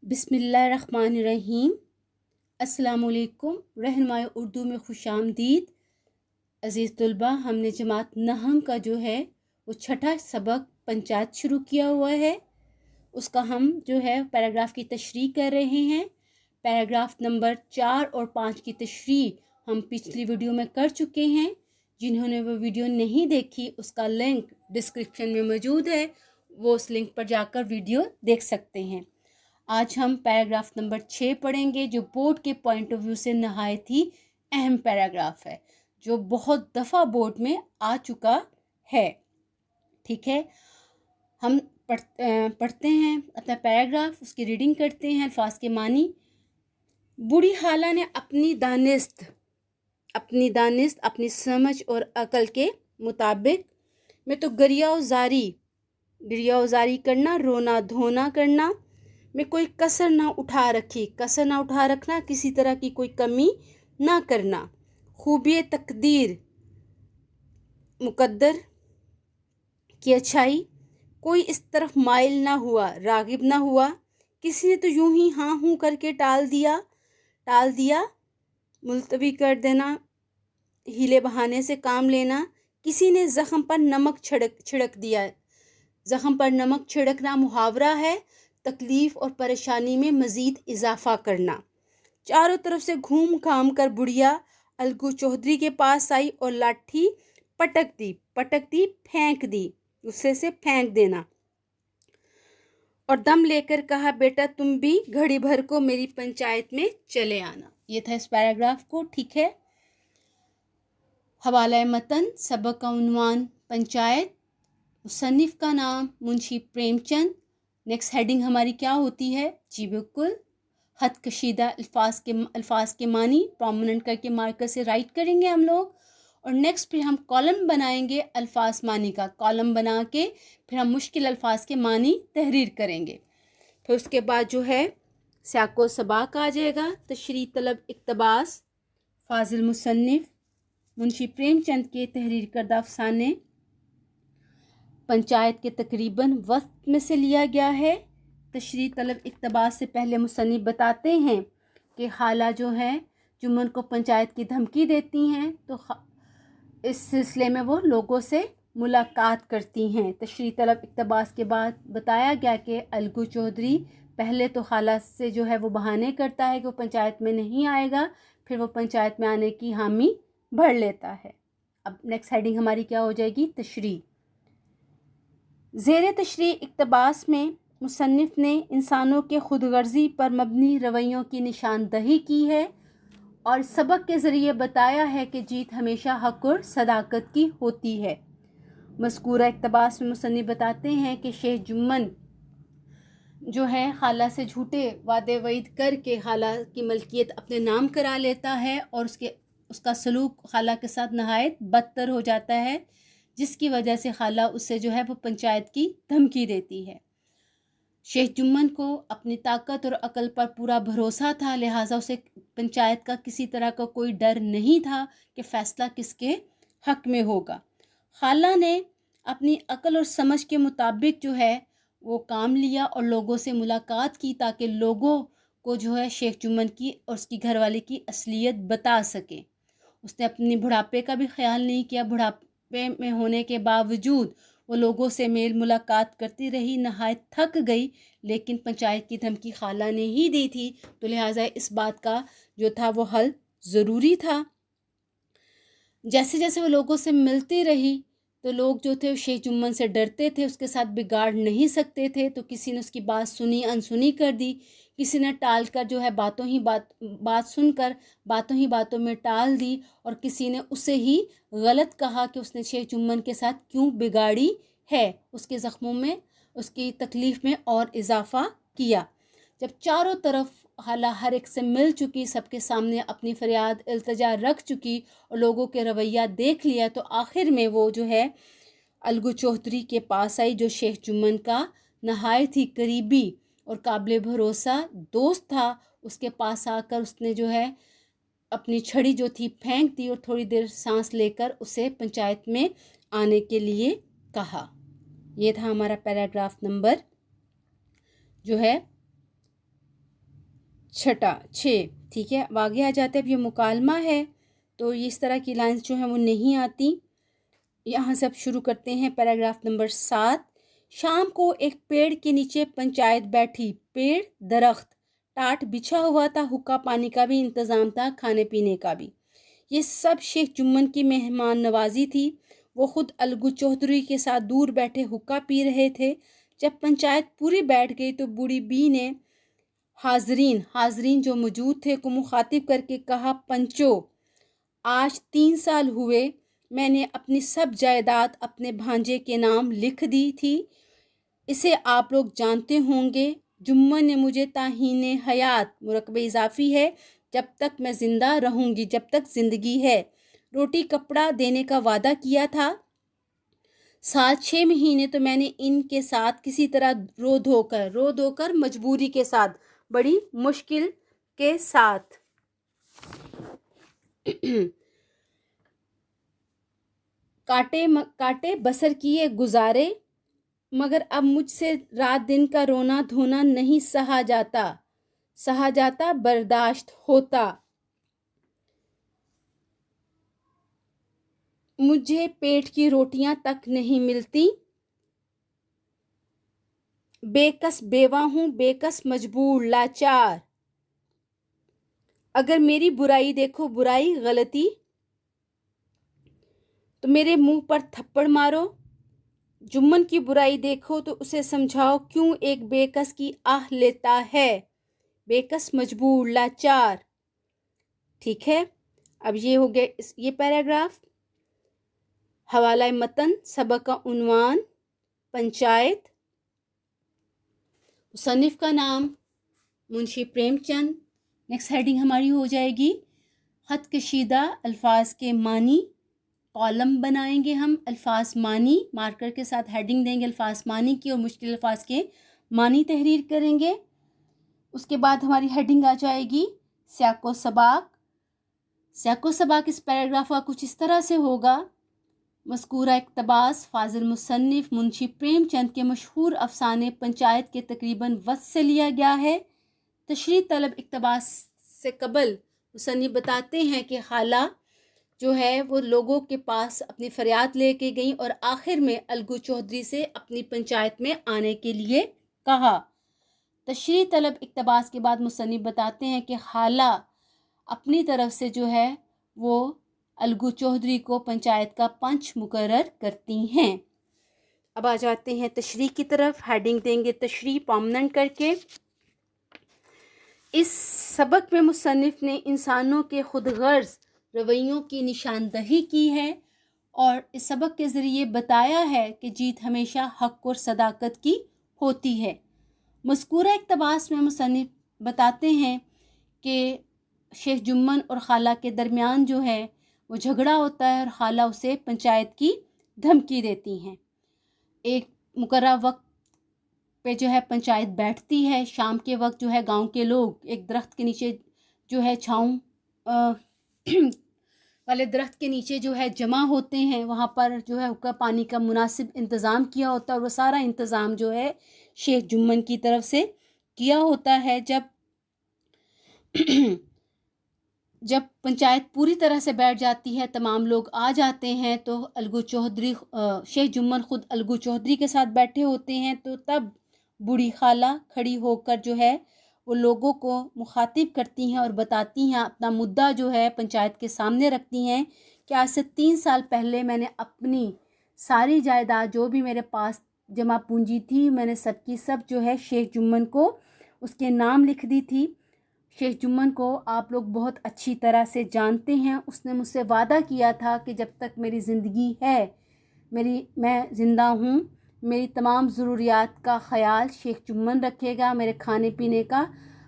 बिस्मिल्लाहिर्रहमानिर्रहीम। अस्सलाम वालेकुम। रहनुमाए उर्दू में खुश आमदीद। अज़ीज़ तलबा, हमने जमात नहम का जो है वो छठा सबक पंचायत शुरू किया हुआ है। उसका हम जो है पैराग्राफ की तशरीह कर रहे हैं। पैराग्राफ नंबर 4 और 5 की तशरीह हम पिछली वीडियो में कर चुके हैं। जिन्होंने वो वीडियो नहीं देखी उसका लिंक डिस्क्रिप्शन में मौजूद है, वो उस लिंक पर जाकर वीडियो देख सकते हैं। आज हम पैराग्राफ नंबर 6 पढ़ेंगे, जो बोर्ड के पॉइंट ऑफ व्यू से नहायत ही अहम पैराग्राफ है, जो बहुत दफ़ा बोर्ड में आ चुका है। ठीक है, हम पढ़ते हैं अपना पैराग्राफ, उसकी रीडिंग करते हैं। अल्फाज के मानी। बूढ़ी खाला ने अपनी दानिस्त अपनी समझ और अकल के मुताबिक मैं तो गरियाउजारी करना, रोना धोना करना में कोई कसर ना उठा रखना, किसी तरह की कोई कमी ना करना। खूबी तकदीर मुकद्दर की अच्छाई कोई इस तरफ माइल ना हुआ, रागिब ना हुआ। किसी ने तो यूं ही हाँ हूँ करके टाल दिया, मुलतवी कर देना, हीले बहाने से काम लेना। किसी ने ज़ख्म पर नमक छिड़क दिया। ज़ख्म पर नमक छिड़कना मुहावरा है, तकलीफ़ और परेशानी में मज़ीद इजाफ़ा करना। चारों तरफ से घूम घाम कर बुढ़िया अलगू चौधरी के पास आई और लाठी पटक दी, फेंक दी, गुस्से से फेंक देना, और दम लेकर कहा, बेटा तुम भी घड़ी भर को मेरी पंचायत में चले आना। ये था इस पैराग्राफ को। ठीक है, हवाला मतन, सबक का उन्वान पंचायत, मुसन्निफ का नाम मुंशी प्रेमचंद। नेक्स्ट हेडिंग हमारी क्या होती है? जी बिल्कुल, हद कशीदा अल्फाज के मानी प्रोमिनेंट करके मार्कर से राइट करेंगे हम लोग। और नेक्स्ट फिर हम कॉलम बनाएंगे अल्फाज मानी का। कॉलम बना के फिर हम मुश्किल अल्फाज के मानी तहरीर करेंगे। फिर उसके बाद जो है सियाको सबाक आ जाएगा। तशरीह तलब इक्तबास, फाजिल मुसन्निफ मुंशी प्रेमचंद के तहरीर करदा अफसाने पंचायत के तकरीबन वक्त में से लिया गया है। तशरीह तलब इक्तबास से पहले मुसन्निफ बताते हैं कि खाला जो है जुम्मन को पंचायत की धमकी देती हैं, तो इस सिलसिले में वो लोगों से मुलाकात करती हैं। तशरीह तलब इक्तबास के बाद बताया गया कि अलगू चौधरी पहले तो खाला से जो है वो बहाने करता है कि वो पंचायत में नहीं आएगा, फिर वो पंचायत में आने की हामी भर लेता है। अब नेक्स्ट हेडिंग हमारी क्या हो जाएगी? तशरीह। ज़ेरे तशरीह इक्तबास में मुसन्निफ ने इंसानों के खुदगर्जी पर मबनी रवैयों की निशानदही की है और सबक के ज़रिए बताया है कि जीत हमेशा हक़ और सदाकत की होती है। मज़कूरा इक्तबास में मुसन्निफ बताते हैं कि शेख जुम्मन जो है खाला से झूठे वादे वईद करके खाला की मलकियत अपने नाम करा लेता है और उसका सलूक खाला के साथ नहायत बदतर हो जाता है, जिसकी वजह से खाला उससे जो है वो पंचायत की धमकी देती है। शेख जुम्मन को अपनी ताकत और अकल पर पूरा भरोसा था, लिहाजा उसे पंचायत का किसी तरह का कोई डर नहीं था कि फ़ैसला किसके हक़ में होगा। खाला ने अपनी अकल और समझ के मुताबिक जो है वो काम लिया और लोगों से मुलाकात की, ताकि लोगों को जो है शेख जुम्मन की और उसकी घरवाली की असलियत बता सके। उसने अपनी बुढ़ापे का भी ख्याल नहीं किया। बुढ़ापे में होने के बावजूद वो लोगों से मेल मुलाकात करती रही, नहायत थक गई, लेकिन पंचायत की धमकी खाला ने ही दी थी, तो लिहाजा इस बात का जो था वो हल ज़रूरी था। जैसे जैसे वो लोगों से मिलती रही तो लोग जो थे शेख जुम्मन से डरते थे, उसके साथ बिगाड़ नहीं सकते थे, तो किसी ने उसकी बात सुनी अनसुनी कर दी, किसी ने टाल कर जो है बात सुनकर बातों ही बातों में टाल दी, और किसी ने उसे ही गलत कहा कि उसने शेख जुम्मन के साथ क्यों बिगाड़ी है, उसके ज़ख्मों में उसकी तकलीफ़ में और इजाफ़ा किया। जब चारों तरफ हाला हर एक से मिल चुकी, सबके सामने अपनी फरियाद इल्तिजा रख चुकी और लोगों के रवैया देख लिया, तो आखिर में वो जो है अलगू चौधरी के पास आई, जो शेख जुम्मन का नहायत ही करीबी और काबिल भरोसा दोस्त था। उसके पास आकर उसने जो है अपनी छड़ी जो थी फेंक दी और थोड़ी देर सांस लेकर उसे पंचायत में आने के लिए कहा। ये था हमारा पैराग्राफ नंबर जो है छठा 6, ठीक है। अब आगे आ जाते हैं। अब ये मुकालमा है तो ये इस तरह की लाइंस जो हैं वो नहीं आती। यहाँ से अब शुरू करते हैं पैराग्राफ नंबर 7। शाम को एक पेड़ के नीचे पंचायत बैठी। पेड़, दरख्त, टाट बिछा हुआ था, हुक्का पानी का भी इंतज़ाम था, खाने पीने का भी। ये सब शेख जुम्मन की मेहमान नवाजी थी। वो खुद अलगू चौधरी के साथ दूर बैठे हुक्का पी रहे थे। जब पंचायत पूरी बैठ गई तो बूढ़ी बी ने हाजरीन जो मौजूद थे को मुखातिब करके कहा, पंचो, आज 3 साल हुए मैंने अपनी सब जायदाद अपने भांजे के नाम लिख दी थी। इसे आप लोग जानते होंगे। जुम्मन ने मुझे ताहीने हयात, मुरकब इजाफी है, जब तक मैं ज़िंदा रहूँगी, जब तक ज़िंदगी है, रोटी कपड़ा देने का वादा किया था। साल 6 महीने तो मैंने इनके साथ किसी तरह रो धोकर मजबूरी के साथ, बड़ी मुश्किल के साथ काटे बसर किए गुजारे, मगर अब मुझसे रात दिन का रोना धोना नहीं सहा जाता, बर्दाश्त होता। मुझे पेट की रोटियां तक नहीं मिलती। बेकस बेवा हूँ, बेकस मजबूर लाचार। अगर मेरी बुराई देखो, बुराई गलती, तो मेरे मुंह पर थप्पड़ मारो। जुम्मन की बुराई देखो तो उसे समझाओ क्यों एक बेकस की आह लेता है। बेकस मजबूर लाचार। ठीक है, अब ये हो गया ये पैराग्राफ। हवाला मतन, सबक का उन्वान, पंचायत, मुसन्निफ का नाम मुंशी प्रेमचंद। नेक्स्ट हेडिंग हमारी हो जाएगी ख़त कशीदा अल्फाज के मानी। कॉलम बनाएंगे हम अल्फाज मानी, मार्कर के साथ हेडिंग देंगे अल्फाज मानी की और मुश्किल अल्फाज के मानी तहरीर करेंगे। उसके बाद हमारी हेडिंग आ जाएगी सियाको सबाक। सियाको सबाक इस पैराग्राफ का कुछ इस तरह से होगा। मज़कूरा इक़्तिबास फाज़िल मुसन्निफ मुंशी प्रेमचंद के मशहूर अफसाने पंचायत के तकरीबन वस्त से लिया गया है। तशरीह तलब इक़्तिबास से कबल मुसन्निफ बताते हैं कि खाला जो है वो लोगों के पास अपनी फरियाद लेके गई और आखिर में अलगू चौधरी से अपनी पंचायत में आने के लिए कहा। तशरीह तलब इक़्तिबास के बाद मुसन्निफ बताते हैं कि खाला अपनी तरफ से जो है वो अलगू चौधरी को पंचायत का पंच मुकर्रर करती हैं। अब आ जाते हैं तशरीह की तरफ। हेडिंग देंगे तशरीह परमानेंट करके। इस सबक में मुसन्निफ ने इंसानों के खुदगर्ज रवैयों की निशानदही की है और इस सबक के ज़रिए बताया है कि जीत हमेशा हक़ और सदाकत की होती है। मज़कूरा इक़्तिबास में मुसन्निफ बताते हैं कि शेख जुम्मन और खाला के दरमियान जो है वो झगड़ा होता है और खाला उसे पंचायत की धमकी देती हैं। एक मुकर्रर वक्त पे जो है पंचायत बैठती है। शाम के वक्त जो है गांव के लोग एक दरख्त के नीचे जो है छाँव वाले दरख्त के नीचे जो है जमा होते हैं। वहाँ पर जो है हुक्का पानी का मुनासिब इंतज़ाम किया होता है और वो सारा इंतज़ाम जो है शेख जुम्मन की तरफ से किया होता है। जब पंचायत पूरी तरह से बैठ जाती है, तमाम लोग आ जाते हैं, तो अलगू चौधरी शेख जुम्मन ख़ुद अलगू चौधरी के साथ बैठे होते हैं। तो तब बूढ़ी खाला खड़ी होकर जो है वो लोगों को मुखातिब करती हैं और बताती हैं, अपना मुद्दा जो है पंचायत के सामने रखती हैं कि आज से 3 साल पहले मैंने अपनी सारी जायदाद जो भी मेरे पास जमा पूंजी थी, मैंने सबकी सब जो है शेख जुम्मन को उसके नाम लिख दी थी। शेख जुम्मन को आप लोग बहुत अच्छी तरह से जानते हैं। उसने मुझसे वादा किया था कि जब तक मेरी ज़िंदगी है, मैं ज़िंदा हूँ, मेरी तमाम ज़रूरियात का ख़याल शेख जुम्मन रखेगा। मेरे खाने पीने का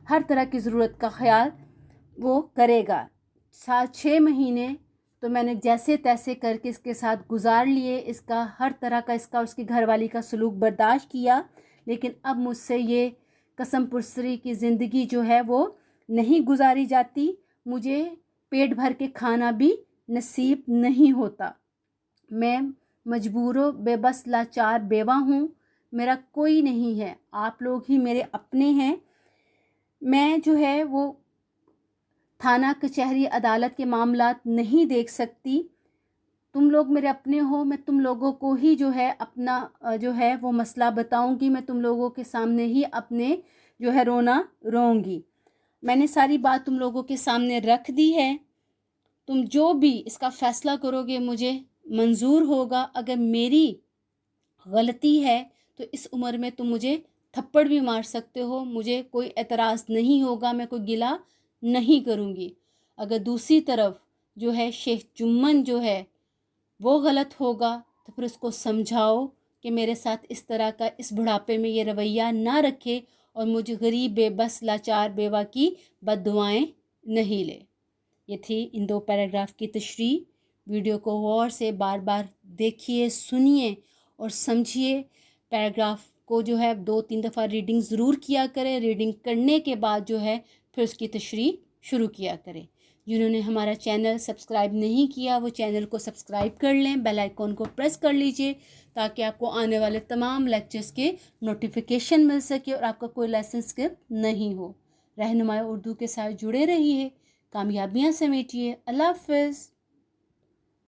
हर तरह की ज़रूरत का ख़याल वो करेगा। 6 महीने तो मैंने जैसे तैसे करके इसके साथ गुजार लिए। इसका हर तरह का इसका उसकी घरवाली का सलूक बर्दाश्त किया, लेकिन अब मुझसे ये कसम पुरसरी की ज़िंदगी जो है वो नहीं गुजारी जाती। मुझे पेट भर के खाना भी नसीब नहीं होता। मैं मजबूरो बेबस लाचार बेवा हूँ। मेरा कोई नहीं है, आप लोग ही मेरे अपने हैं। میں جو ہے وہ تھانہ کچہری عدالت کے معاملات نہیں دیکھ سکتی. تم لوگ میرے اپنے ہو، میں تم لوگوں کو ہی جو ہے اپنا جو ہے وہ مسئلہ بتاؤں گی. میں تم لوگوں کے سامنے ہی اپنے جو ہے رونا روں گی. میں نے ساری بات تم لوگوں کے سامنے رکھ دی ہے. تم جو بھی اس کا فیصلہ کرو گے مجھے منظور ہوگا. اگر میری غلطی ہے تو اس عمر میں تم مجھے تھپڑ بھی مار سکتے ہو، مجھے کوئی اعتراض نہیں ہوگا، میں کوئی گلہ نہیں کروں گی. اگر دوسری طرف جو ہے شیخ جمن جو ہے وہ غلط ہوگا تو پھر اس کو سمجھاؤ کہ میرے ساتھ اس طرح کا اس بڑھاپے میں یہ رویہ نہ رکھے اور مجھے غریب بے بس لاچار بیوہ کی بد دعائیں نہیں لے. یہ تھی ان 2 پیراگراف کی تشریح. ویڈیو کو غور سے بار بار دیکھیے، سنیے اور سمجھیے. پیراگراف کو جو ہے 2-3 دفعہ ریڈنگ ضرور کیا کریں. ریڈنگ کرنے کے بعد جو ہے پھر اس کی تشریح شروع کیا کریں. جنہوں نے ہمارا چینل سبسکرائب نہیں کیا وہ چینل کو سبسکرائب کر لیں، بیل آئیکن کو پریس کر لیجئے تاکہ آپ کو آنے والے تمام لیکچرز کے نوٹیفیکیشن مل سکے اور آپ کا کوئی لیسن اسکپ نہیں ہو. رہنمائی اردو کے ساتھ جڑے رہیے، کامیابیاں سمیٹیے. اللہ حافظ.